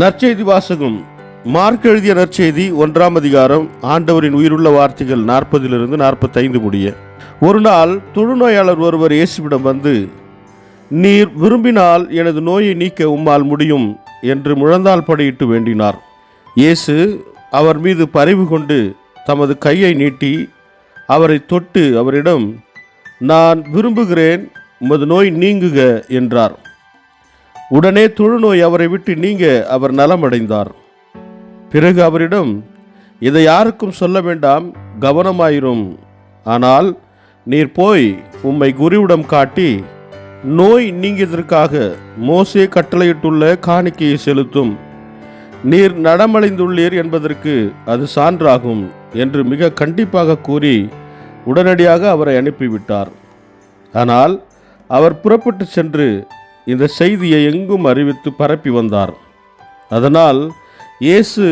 நற்செய்தி வாசகம். மார்க் எழுதிய நற்செய்தி 1ஆம் அதிகாரம். ஆண்டவரின் உயிருள்ள வார்த்தைகள் 40 45 முடிய. ஒரு நாள் தொழுநோயாளர் ஒருவர் இயேசுவிடம் வந்து, நீர் விரும்பினால் எனது நோயை நீக்க உம்மால் முடியும் என்று முழந்தாள் படியிட்டு வேண்டினார். இயேசு அவர் மீது பரிவு கொண்டு தமது கையை நீட்டி அவரை தொட்டு அவரிடம், நான் விரும்புகிறேன், உமது நோய் நீங்குக என்றார். உடனே தொழுநோய் அவரை விட்டு நீங்க அவர் நலமடைந்தார். பிறகு அவரிடம், இதை யாருக்கும் சொல்ல வேண்டாம், கவனமாயிரும். ஆனால் நீர் போய் உம்மை குருவிடம் காட்டி நோய் நீங்கியதற்காக மோசே கட்டளையிட்டுள்ள காணிக்கையை செலுத்தும். நீர் நலமடைந்துள்ளீர் என்பதற்கு அது சான்றாகும் என்று மிக கண்டிப்பாக கூறி உடனடியாக அவரை அனுப்பிவிட்டார். ஆனால் அவர் புறப்பட்டு சென்று இந்த செய்தியை எங்கும் அறிவித்து பரப்பி வந்தார். அதனால் இயேசு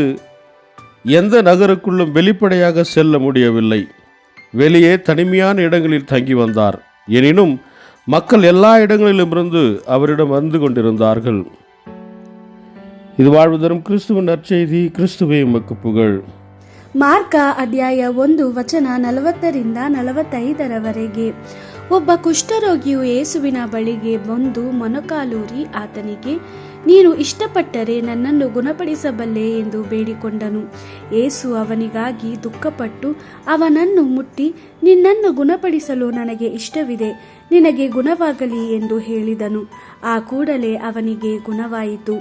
எந்த நகருக்குள்ளும் வெளிப்படையாக செல்ல முடியவில்லை. வெளியே தனிமையான இடங்களில் தங்கி வந்தார். எனினும் மக்கள் எல்லா இடங்களிலுமிருந்து அவரிடம் வந்து கொண்டிருந்தார்கள். இது வாழ்வு தரும் கிறிஸ்துவின் நற்செய்தி. கிறிஸ்துவே உமக்கு புகழ். ಮಾರ್ಕ ಅಧ್ಯಾಯ 1 ವಚನ 40-45 ಒಬ್ಬ ಕುಷ್ಠರೋಗಿಯು ಯೇಸುವಿನ ಬಳಿಗೆ ಬಂದು ಮೊಣಕಾಲೂರಿ ಆತನಿಗೆ, ನೀನು ಇಷ್ಟಪಟ್ಟರೆ ನನ್ನನ್ನು ಗುಣಪಡಿಸಬಲ್ಲೆ ಎಂದು ಬೇಡಿಕೊಂಡನು. ಯೇಸು ಅವನಿಗಾಗಿ ದುಃಖಪಟ್ಟು ಅವನನ್ನು ಮುಟ್ಟಿ, ನಿನ್ನನ್ನು ಗುಣಪಡಿಸಲು ನನಗೆ ಇಷ್ಟವಿದೆ, ನಿನಗೆ ಗುಣವಾಗಲಿ ಎಂದು ಹೇಳಿದನು. ಆ ಕೂಡಲೇ ಅವನಿಗೆ ಗುಣವಾಯಿತು.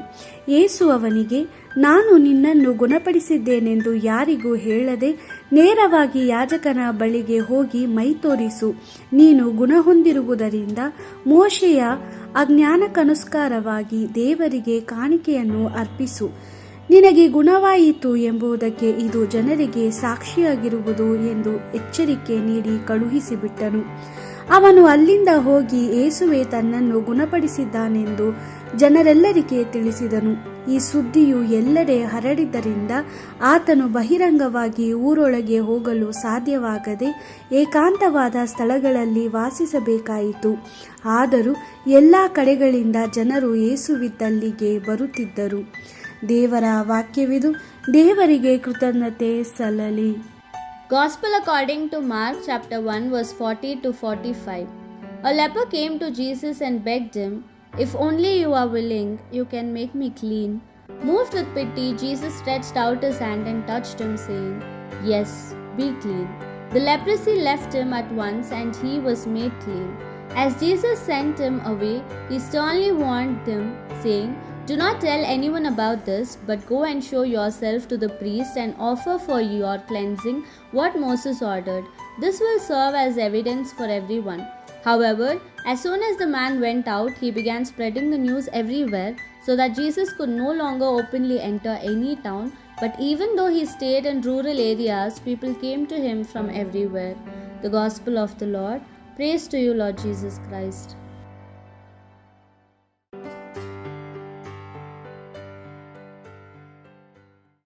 ಯೇಸು ಅವನಿಗೆ, ನಾನು ನಿನ್ನನ್ನು ಗುಣಪಡಿಸಿದ್ದೇನೆಂದು ಯಾರಿಗೂ ಹೇಳದೆ ನೇರವಾಗಿ ಯಾಜಕನ ಬಳಿಗೆ ಹೋಗಿ ಮೈ ತೋರಿಸು. ನೀನು ಗುಣ ಹೊಂದಿರುವುದರಿಂದ ಮೋಶೆಯ ಆಜ್ಞಾನಕ್ಕನುಸಾರವಾಗಿ ದೇವರಿಗೆ ಕಾಣಿಕೆಯನ್ನು ಅರ್ಪಿಸು. ನಿನಗೆ ಗುಣವಾಯಿತು ಎಂಬುದಕ್ಕೆ ಇದು ಜನರಿಗೆ ಸಾಕ್ಷಿಯಾಗಿರುವುದು ಎಂದು ಎಚ್ಚರಿಕೆ ನೀಡಿ ಕಳುಹಿಸಿಬಿಟ್ಟನು. ಅವನು ಅಲ್ಲಿಂದ ಹೋಗಿ ಯೇಸುವೆ ತನ್ನನ್ನು ಗುಣಪಡಿಸಿದ್ದಾನೆಂದು ಜನರೆಲ್ಲರಿಗೆ ತಿಳಿಸಿದನು. ಈ ಸುದ್ದಿಯು ಎಲ್ಲೆಡೆ ಹರಡಿದ್ದರಿಂದ ಆತನು ಬಹಿರಂಗವಾಗಿ ಊರೊಳಗೆ ಹೋಗಲು ಸಾಧ್ಯವಾಗದೆ ಏಕಾಂತವಾದ ಸ್ಥಳಗಳಲ್ಲಿ ವಾಸಿಸಬೇಕಾಯಿತು. ಆದರೂ ಎಲ್ಲ ಕಡೆಗಳಿಂದ ಜನರು ಯೇಸುವಿದ್ದಲ್ಲಿಗೆ ಬರುತ್ತಿದ್ದರು. ದೇವರ ವಾಕ್ಯವಿದು. ದೇವರಿಗೆ ಕೃತಜ್ಞತೆ ಸಲ್ಲಲಿ. Gospel according to Mark chapter 1 verse 40-45. A leper came to Jesus and begged him, if only you are willing, you can make me clean. Moved with pity, Jesus stretched out his hand and touched him, saying, yes, be clean. The leprosy left him at once and he was made clean. As Jesus sent him away, he sternly warned them, saying, do not tell anyone about this, but go and show yourself to the priest and offer for your cleansing what Moses ordered. This will serve as evidence for everyone. However, as soon as the man went out, he began spreading the news everywhere, so that Jesus could no longer openly enter any town, but even though he stayed in rural areas, people came to him from everywhere. The Gospel of the Lord. Praise to you, Lord Jesus Christ.